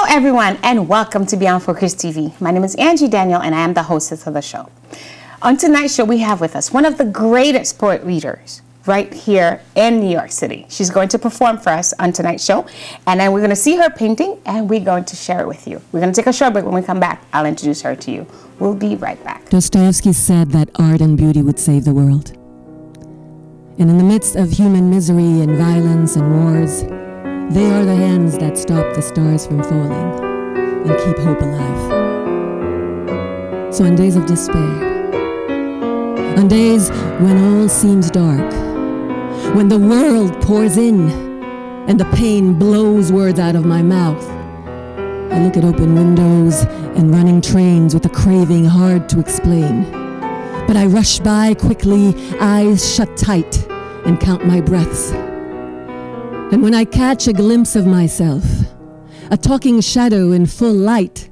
Everyone, and welcome to Beyond Focus TV. My name is Angie Daniel, and I am the hostess of the show. On tonight's show, we have with us one of the greatest poet readers right here in New York City. She's going to perform for us on tonight's show, and then we're going to see her painting, and we're going to share it with you. We're going to take a short break. When we come back, I'll introduce her to you. We'll be right back. Dostoevsky said that art and beauty would save the world. And in the midst of human misery and violence and wars, they are the hands that stop the stars from falling and keep hope alive. So on days of despair, on days when all seems dark, when the world pours in and the pain blows words out of my mouth, I look at open windows and running trains with a craving hard to explain. But I rush by quickly, eyes shut tight, and count my breaths. And when I catch a glimpse of myself, a talking shadow in full light,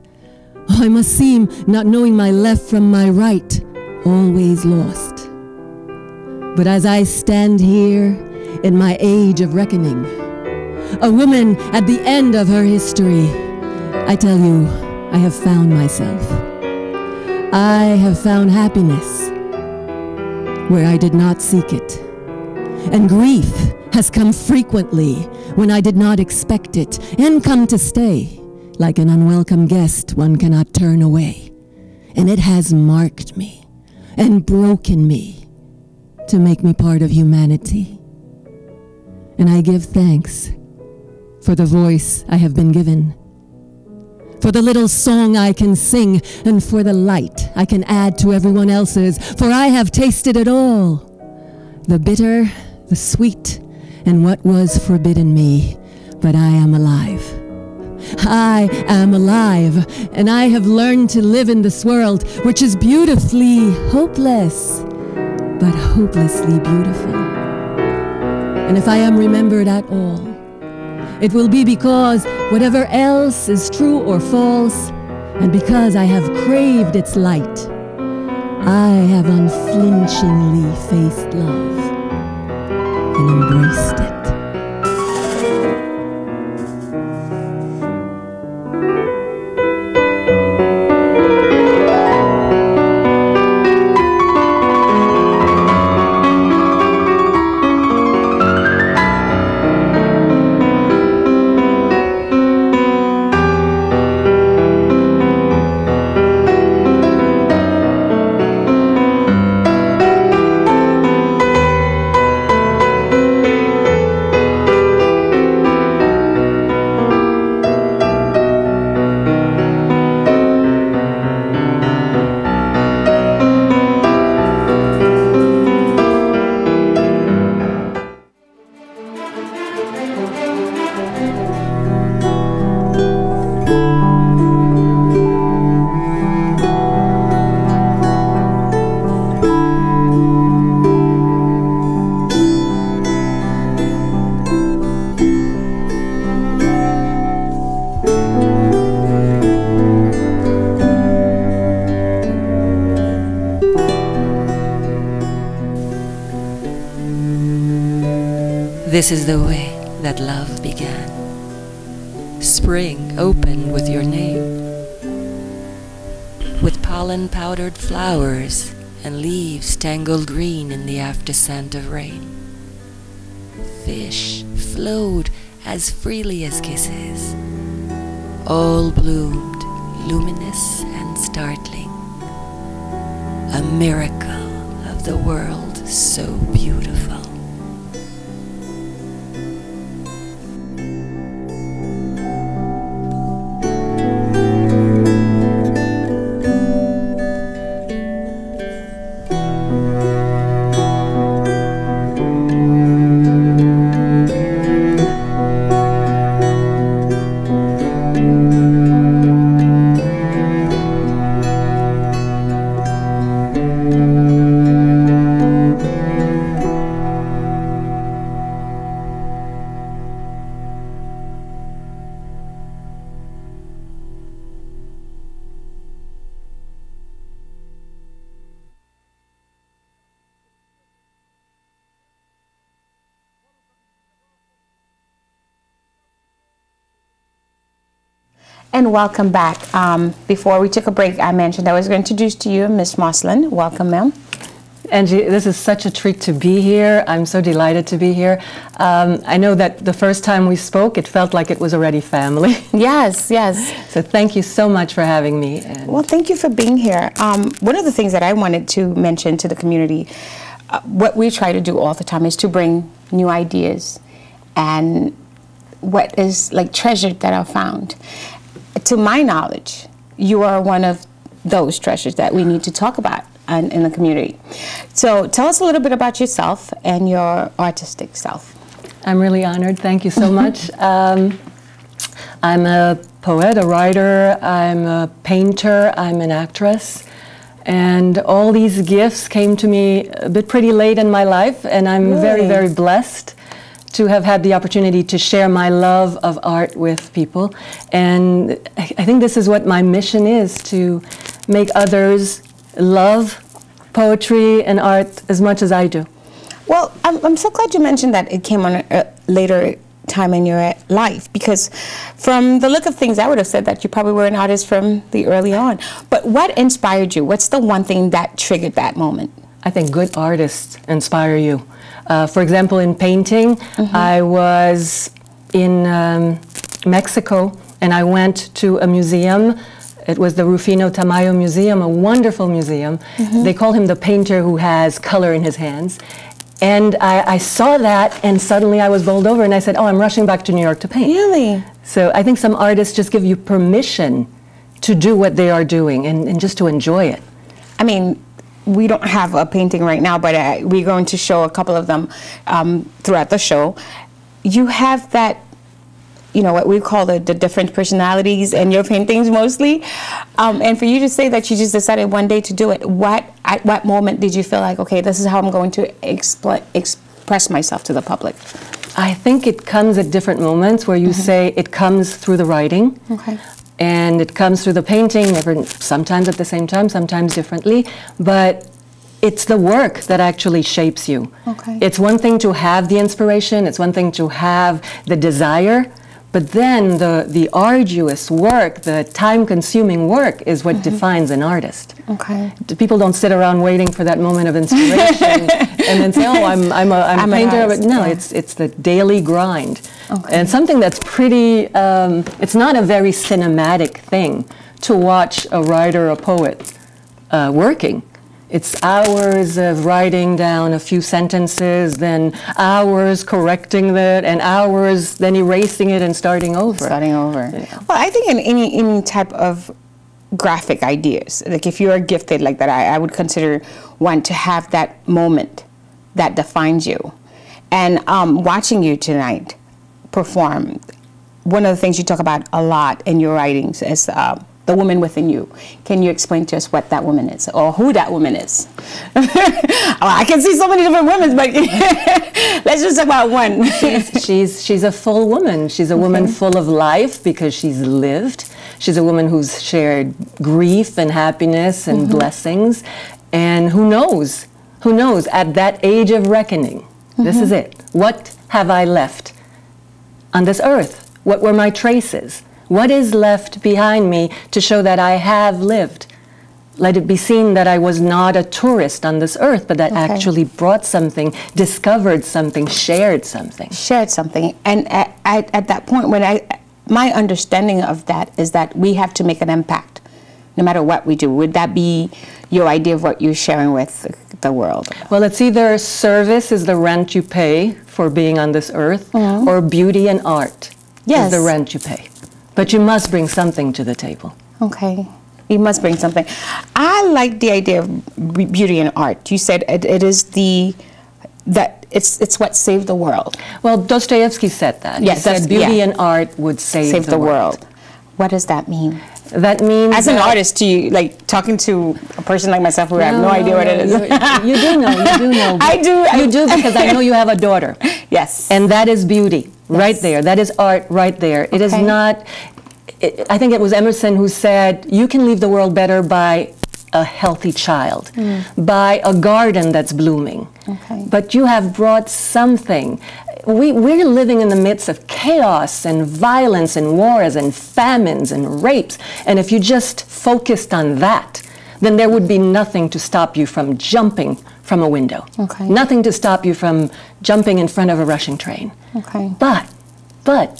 I must seem, not knowing my left from my right, always lost. But as I stand here in my age of reckoning, a woman at the end of her history, I tell you, I have found myself. I have found happiness where I did not seek it. And grief has come frequently when I did not expect it, and come to stay like an unwelcome guest one cannot turn away. And it has marked me and broken me to make me part of humanity. And I give thanks for the voice I have been given, for the little song I can sing, and for the light I can add to everyone else's, for I have tasted it all, the bitter, the sweet, and what was forbidden me, but I am alive. I am alive, and I have learned to live in this world, which is beautifully hopeless, but hopelessly beautiful. And if I am remembered at all, it will be because whatever else is true or false, and because I have craved its light, I have unflinchingly faced love and embraced it. This is the way that love began. Spring opened with your name, with pollen-powdered flowers and leaves tangled green in the after scent of rain. Fish flowed as freely as kisses. All bloomed, luminous and startling. A miracle of the world so beautiful. And welcome back. Before we took a break, I mentioned I was going to introduce to you Ms. Marcelin. Welcome, ma'am. Angie, this is such a treat to be here. I'm so delighted to be here. I know that the first time we spoke, it felt like it was already family. Yes, yes. So thank you so much for having me. Well, thank you for being here. One of the things that I wanted to mention to the community, what we try to do all the time is to bring new ideas and what is like treasured that are found. To my knowledge, you are one of those treasures that we need to talk about in the community. So tell us a little bit about yourself and your artistic self. I'm really honored. Thank you so much. I'm a poet, a writer, I'm a painter, I'm an actress. And all these gifts came to me a bit pretty late in my life, and I'm very, very blessed to have had the opportunity to share my love of art with people. And I think this is what my mission is, to make others love poetry and art as much as I do. Well, I'm so glad you mentioned that it came on a later time in your life, because from the look of things, I would have said that you probably were an artist from the early on. But what inspired you? What's the one thing that triggered that moment? I think good artists inspire you. For example, in painting, I was in Mexico, and I went to a museum. It was the Rufino Tamayo Museum, a wonderful museum. They call him the painter who has color in his hands. And I saw that, and suddenly I was bowled over, and I said, oh, I'm rushing back to New York to paint. Really? So I think some artists just give you permission to do what they are doing and just to enjoy it. I mean, we don't have a painting right now, but we're going to show a couple of them throughout the show. You have that, you know, what we call the different personalities in your paintings mostly. And for you to say that you just decided one day to do it, at what moment did you feel like, okay, this is how I'm going to express myself to the public? I think it comes at different moments where you say it comes through the writing. Okay. And it comes through the painting, sometimes at the same time, sometimes differently, but it's the work that actually shapes you. Okay. It's one thing to have the inspiration, it's one thing to have the desire, but then the arduous work, the time-consuming work is what defines an artist. Okay. People don't sit around waiting for that moment of inspiration and then say, oh, I'm a painter. But no, it's the daily grind. Okay. And something that's pretty, it's not a very cinematic thing to watch a writer, a poet working. It's hours of writing down a few sentences, then hours correcting that, and hours then erasing it and starting over. Starting over. Yeah. Well, I think in any type of graphic ideas, like if you are gifted like that, I would consider one to have that moment that defines you. And watching you tonight perform, one of the things you talk about a lot in your writings is the woman within you. Can you explain to us what that woman is, or who that woman is? Well, I can see so many different women, but let's just talk about one. She's a full woman. She's a woman full of life because she's lived. She's a woman who's shared grief and happiness and blessings. And who knows, at that age of reckoning, this is it. What have I left on this earth? What were my traces? What is left behind me to show that I have lived? Let it be seen that I was not a tourist on this earth, but that actually brought something, discovered something, shared something. Shared something. And at that point, my understanding of that is that we have to make an impact, no matter what we do. Would that be your idea of what you're sharing with the world? Well, it's either service is the rent you pay for being on this earth, or beauty and art is the rent you pay. But you must bring something to the table. Okay. You must bring something. I like the idea of beauty and art. You said it is it's what saved the world. Well, Dostoevsky said that. Yes, he said beauty and art would save the world. What does that mean? That means as an artist, to you, like talking to a person like myself who have no idea what it is. You do know. I do. You do, because I know you have a daughter. Yes. And that is beauty right there. That is art right there. It is not, I think it was Emerson who said, you can leave the world better by a healthy child, by a garden that's blooming. But you have brought something. we're living in the midst of chaos and violence and wars and famines and rapes. And if you just focused on that, then there would be nothing to stop you from jumping from a window. Okay. Nothing to stop you from jumping in front of a rushing train. Okay. But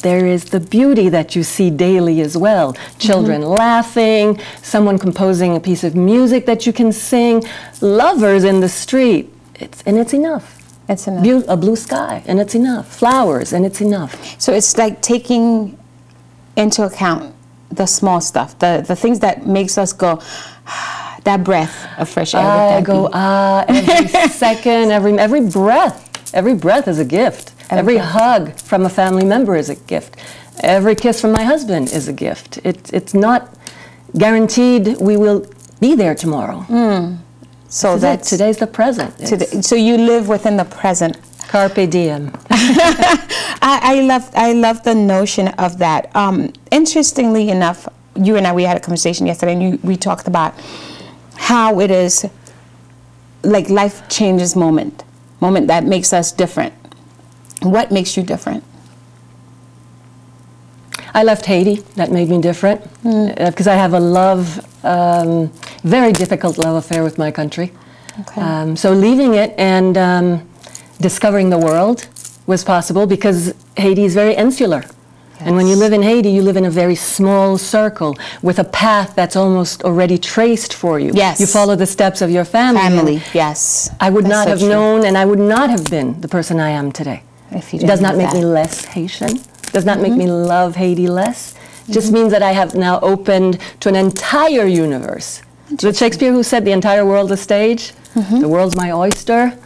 there is the beauty that you see daily as well. Children laughing, someone composing a piece of music that you can sing, lovers in the street. It's enough. It's enough. A blue sky, and it's enough. Flowers, and it's enough. So it's like taking into account the small stuff, the things that makes us go, that breath of fresh air. I go, every second, every breath. Every breath is a gift. Every hug from a family member is a gift. Every kiss from my husband is a gift. It's not guaranteed we will be there tomorrow. So that's today's the present. So you live within the present. Carpe diem. I love the notion of that. Interestingly enough, you and I, we had a conversation yesterday, and we talked about how it is like life changes moment that makes us different. What makes you different? I left Haiti. That made me different because I have a very difficult love affair with my country. Okay. So leaving it and discovering the world was possible because Haiti is very insular. Yes. And when you live in Haiti, you live in a very small circle with a path that's almost already traced for you. Yes. You follow the steps of your family. Yes. I would not have known, and I would not have been the person I am today. It does not make me less Haitian. Does not make me love Haiti less. Just means that I have now opened to an entire universe. Was it Shakespeare who said the entire world is stage? The world's my oyster.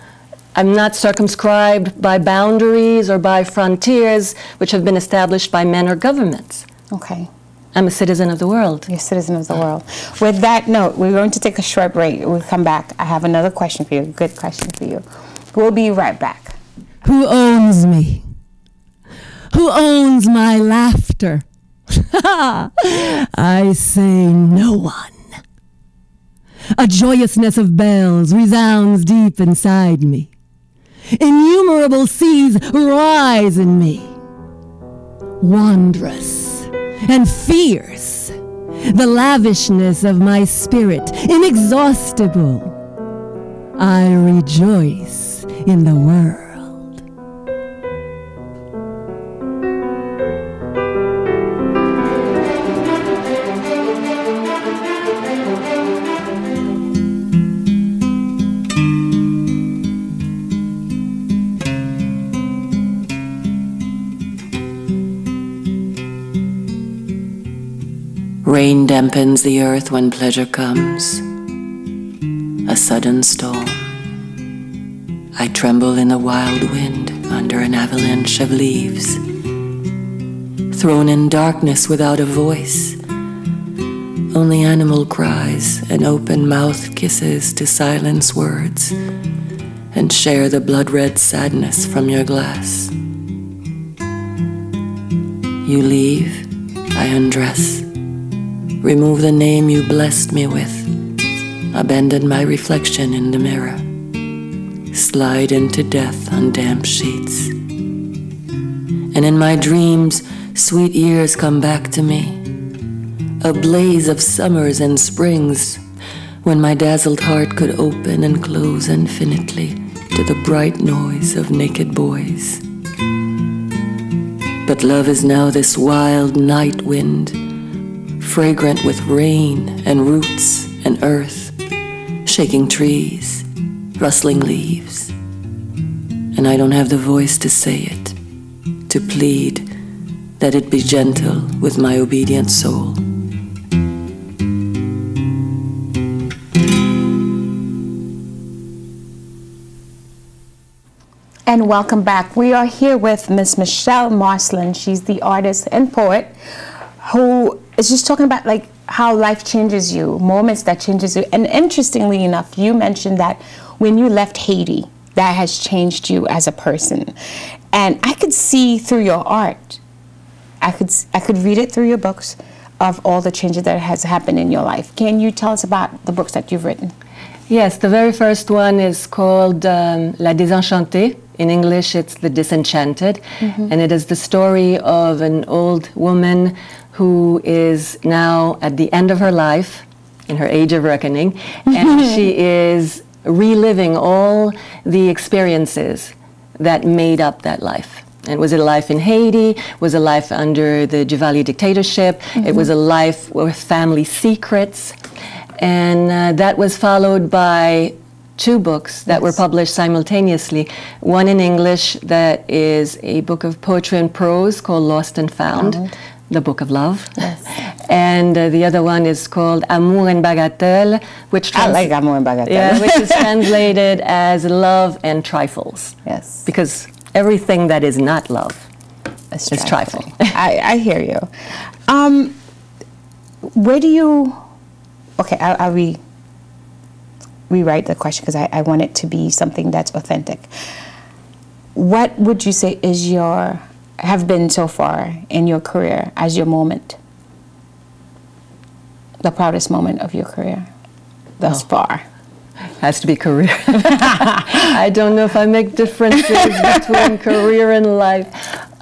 I'm not circumscribed by boundaries or by frontiers which have been established by men or governments. Okay. I'm a citizen of the world. You're a citizen of the world. With that note, we're going to take a short break. We'll come back. I have another question for you, a good question for you. We'll be right back. Who owns me? Who owns my laughter? I say no one. A joyousness of bells resounds deep inside me. Innumerable seas rise in me. Wondrous and fierce, the lavishness of my spirit, inexhaustible. I rejoice in the world. Rain dampens the earth when pleasure comes, a sudden storm. I tremble in the wild wind under an avalanche of leaves, thrown in darkness without a voice, only animal cries and open-mouthed kisses to silence words and share the blood-red sadness from your glass. You leave, I undress, remove the name you blessed me with, abandon my reflection in the mirror, slide into death on damp sheets. And in my dreams, sweet years come back to me, a blaze of summers and springs, when my dazzled heart could open and close infinitely to the bright noise of naked boys. But love is now this wild night wind, fragrant with rain and roots and earth, shaking trees, rustling leaves. And I don't have the voice to say it, to plead that it be gentle with my obedient soul. And welcome back. We are here with Miss Michele Marcelin. She's the artist and poet who is just talking about like how life changes you, moments that changes you. And interestingly enough, you mentioned that when you left Haiti, that has changed you as a person. And I could see through your art, I could read it through your books of all the changes that has happened in your life. Can you tell us about the books that you've written? Yes, the very first one is called La Désenchantée. In English, it's The Disenchanted. And it is the story of an old woman who is now at the end of her life, in her age of reckoning, and she is reliving all the experiences that made up that life. It was a life in Haiti, was a life under the Duvalier dictatorship, it was a life with family secrets, and that was followed by 2 books that were published simultaneously. One in English that is a book of poetry and prose called Lost and Found, the Book of Love. And the other one is called Amour and Bagatelle, which I like Amour and Bagatelle. Yeah, which is translated as Love and Trifles. Yes. Because everything that is not love is trifle. I hear you. Where do you... Okay, I'll rewrite the question because I want it to be something that's authentic. What would you say is have been so far in your career as your moment? The proudest moment of your career thus far? Has to be career. I don't know if I make differences between career and life.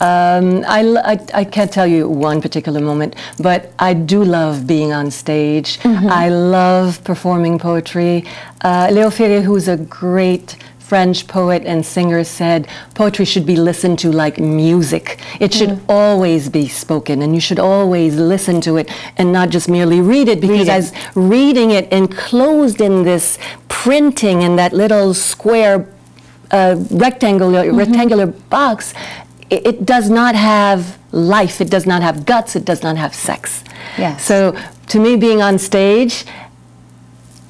I can't tell you one particular moment, but I do love being on stage. I love performing poetry. Léo Ferré, who's a great French poet and singer, said poetry should be listened to like music. It should always be spoken, and you should always listen to it and not just merely read it, because as reading it enclosed in this printing in that little square rectangular box, it does not have life, it does not have guts, it does not have sex. Yes. So to me, being on stage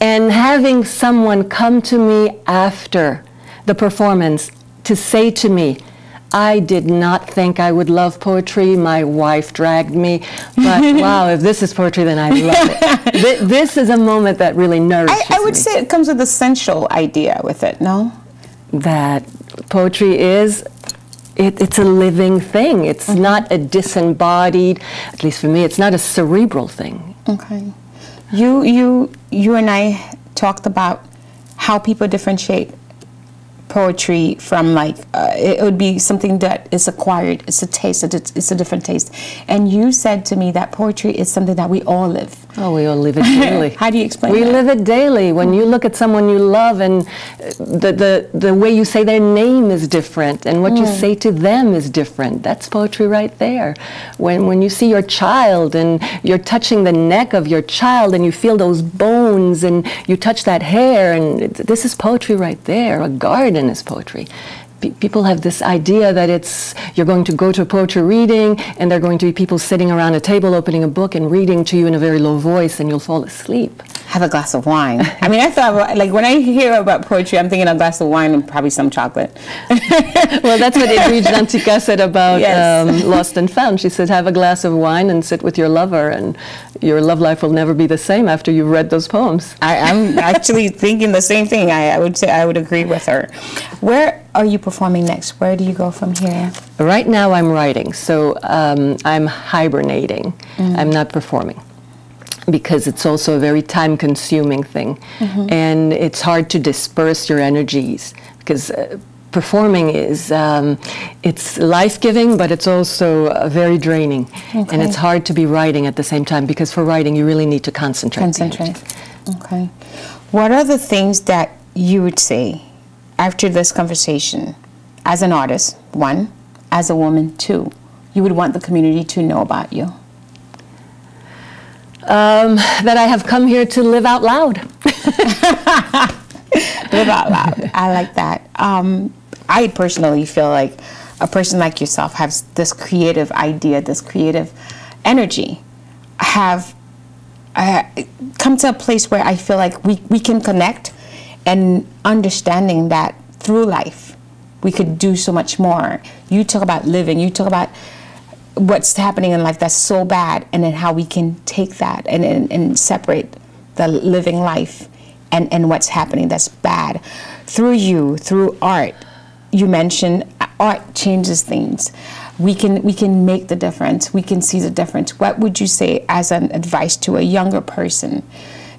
and having someone come to me after the performance to say to me, I did not think I would love poetry, my wife dragged me, but wow, if this is poetry, then I love it. This is a moment that really nourishes me. I would say it comes with a sensual idea with it, no? That poetry is, it's a living thing. It's not a disembodied, at least for me, it's not a cerebral thing. Okay. You and I talked about how people differentiate poetry from it would be something that is acquired. It's a taste. It's a different taste. And you said to me that poetry is something that we all live. Oh, we all live it daily. How do you explain that? We live it daily. When you look at someone you love, and the way you say their name is different, and what you say to them is different. That's poetry right there. When you see your child and you're touching the neck of your child and you feel those bones and you touch that hair, and this is poetry right there. A garden is poetry. People have this idea that you're going to go to a poetry reading and there are going to be people sitting around a table opening a book and reading to you in a very low voice, and you'll fall asleep. Have a glass of wine. I mean, I thought, like, when I hear about poetry, I'm thinking a glass of wine and probably some chocolate. Well, that's what Edwige Dantica said about Lost and Found. She said, have a glass of wine and sit with your lover, and your love life will never be the same after you've read those poems. I'm actually thinking the same thing. I would say I would agree with her. Where are you performing next? Where do you go from here? Right now I'm writing, so I'm hibernating. I'm not performing, because it's also a very time-consuming thing, and it's hard to disperse your energies, because performing is it's life-giving, but it's also very draining, and it's hard to be writing at the same time, because for writing you really need to concentrate. Okay. What are the things that you would say after this conversation, as an artist, 1, as a woman, 2, you would want the community to know about you? That I have come here to live out loud. Live out loud. I like that. I personally feel like a person like yourself has this creative idea, this creative energy, have come to a place where I feel like we can connect, and understanding that through life we could do so much more. You talk about living, you talk about what's happening in life that's so bad, and then how we can take that and separate the living life and what's happening that's bad through you, through art. You mentioned art changes things. We can make the difference. We can see the difference. What would you say as an advice to a younger person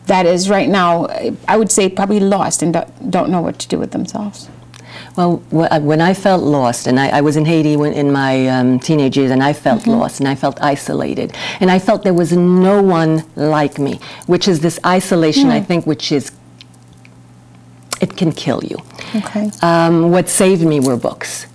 that is right now, I would say, probably lost and don't know what to do with themselves? Well, when I felt lost, and I was in Haiti in my teenage years, and I felt lost, and I felt isolated, and I felt there was no one like me, which is this isolation, I think, which is, it can kill you. Okay. What saved me were books.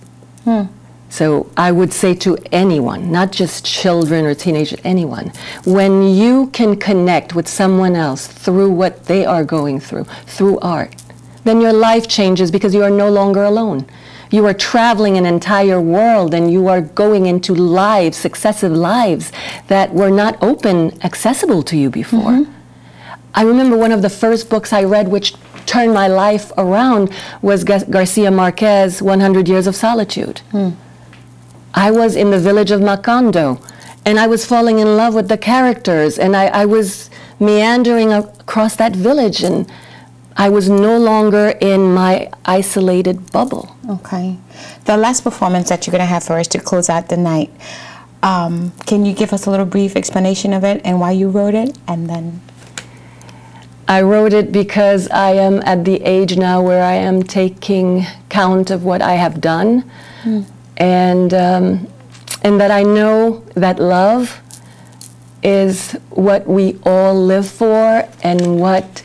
So I would say to anyone, not just children or teenagers, anyone, when you can connect with someone else through what they are going through art, then your life changes because you are no longer alone. You are traveling an entire world and you are going into lives, successive lives that were not accessible to you before. I remember one of the first books I read which turned my life around was Garcia Marquez's 100 Years of Solitude. I was in the village of Macondo, and I was falling in love with the characters, and I was meandering across that village, and I was no longer in my isolated bubble. Okay. The last performance that you're going to have for us to close out the night, can you give us a little brief explanation of it and why you wrote it? And then I wrote it because I am at the age now where I am taking count of what I have done, and that I know that love is what we all live for and what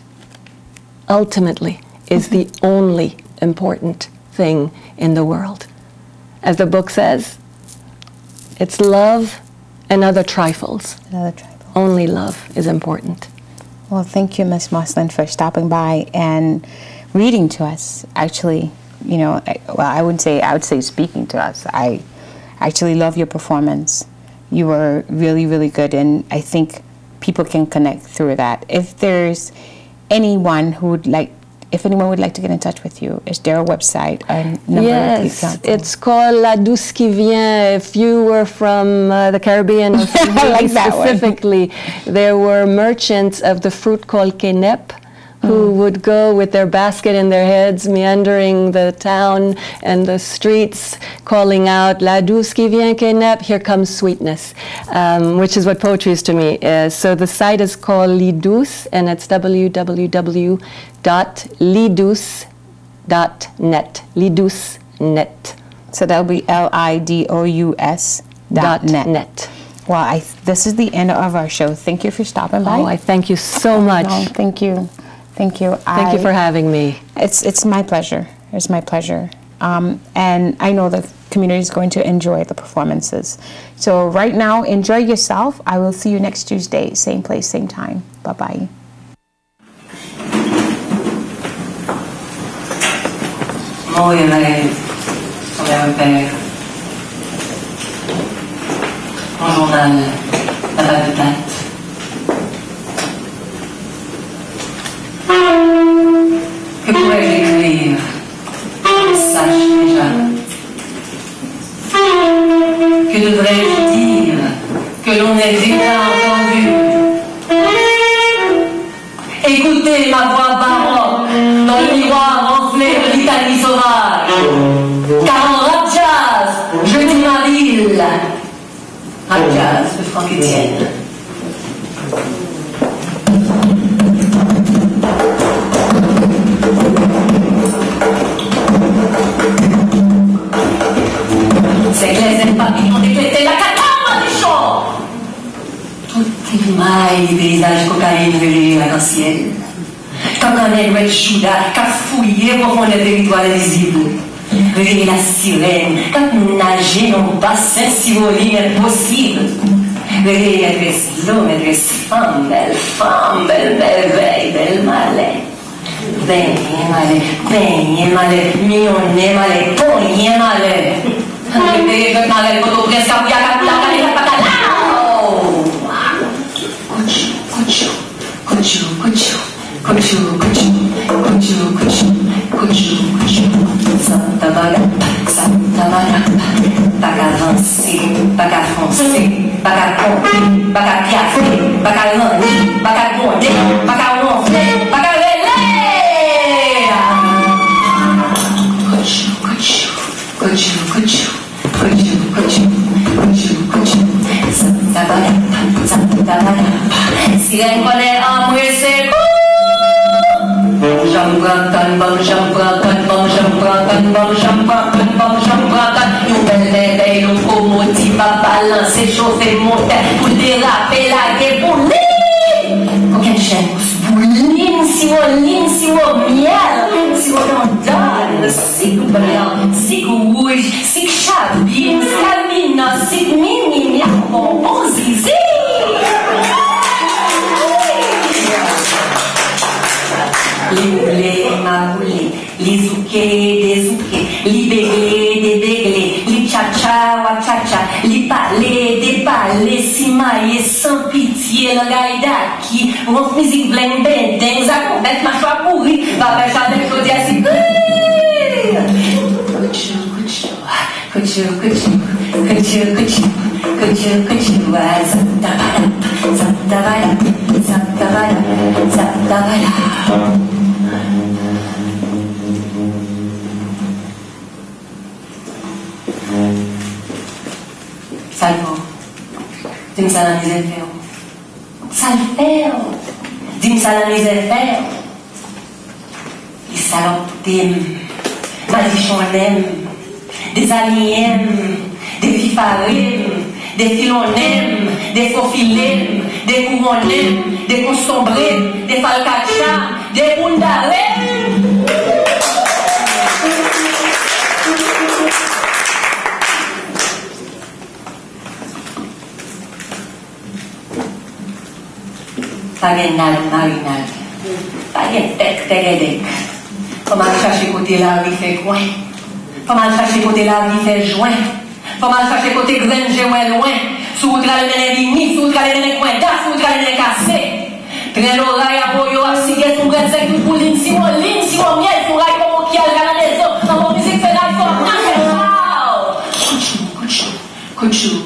ultimately is the only important thing in the world. As the book says, it's love and other trifles. Only love is important. Well, thank you, Ms. Marcelin, for stopping by and reading to us. Actually, you know, I would say speaking to us. I actually love your performance. You were really, really good, and I think people can connect through that. If there's anyone who would like, if anyone would like to get in touch with you, is there a website, a number? Yes, it's called La Douce qui Vient. If you were from the Caribbean, or from like specifically, there were merchants of the fruit called quenep who would go with their basket in their heads, meandering the town and the streets, calling out, La Douce qui Vient quenep, here comes sweetness, which is what poetry is to me. So the site is called Lidouce, and it's www.lidouce.net. Lidouce.net. So that'll be LIDOUS.net. Well, this is the end of our show. Thank you for stopping by. Oh, I thank you so much. No, thank you. Thank you. Thank you for having me. It's my pleasure. It's my pleasure. And I know the community is going to enjoy the performances. So right now, enjoy yourself. I will see you next Tuesday, same place, same time. Bye-bye. Mon rêve, son père. Mon journal, la balle de date. Que pourrais-je écrire? Je sache déjà. Que devrais-je dire que l'on ait déjà entendu? Écoutez ma voix baroque dans le miroir enflé de l'Italie sauvage. Car en rap jazz, je dis ma ville. Rap jazz de Franck Etienne. C'est que les papillons déclétaient la cacao des champs. Tout émaille des paysages cocaïne velés à l'ancienne. Quand un aigle Judas, qu'a fouillé profond les territoires invisibles. Réveiller la sirène, quand nous nager dans le bassin si voler impossible. Réveiller maîtresse l'eau, maîtresse femme, belle veille, belle malais. Baigné malais, millionné malais, pogné malais. Réveiller le malais, pour t'ouvrir sa bouille à la bacalao. Santa Barata, pas qu'à avancer, pas qu'à foncer, pas qu'à pomper, pas qu'à piaffer, pas qu'à lander, pas qu'à gronder, pas qu'à ronfler, pas qu'à Santa Barata, sirène connaît embrasser. locomotive à balancer, chauffer, monter, pour déraper la gueule, pour l'île. Combien de chaînes pour l'île, si on ligne, si on miel, si on donne, si on blanc, si on rouge, si on chabine, si on camine, si on mini, bon zizi. Les boulets, ma boulée, les zoukés, des zoukés, les béglés, des béglés, les tcha-tcha, wa-tcha-tcha, les palais, des palais, si maillés, sans pitié, le gaïdaki, on musique bling bling, ding, ça complète ma choix pourri, va faire ça avec Claudia, si. Couchou, couchou, couchou, couchou, couchou, couchou, couchou, couchou, zabdabala, zabdabala, zabdabala, zabdabala. Salvo, dis-moi ça dans les affaires. Salvo, dis-moi ça dans les affaires. Les salopes t'aiment, malichons l'aiment, des amis aiment, des fifarines, des filons aiment, des faux filets, des couronnes aiment, des consombrés, des falcachas, des bundarets. Pas de marinade, pas de tech. Comment chercher côté la vie fait coin? Comment chercher côté la vie fait joint? Comment chercher côté graine j'ai loin? Sous le les vignes, sous les coins d'as, sous les cassés. Train l'oreille à boyo, à ciguer, sous le sec, pour ligne, si on miel, pour rail, comme on qui a la maison, dans mon musique fait la forme. Couchou, couchou, couchou.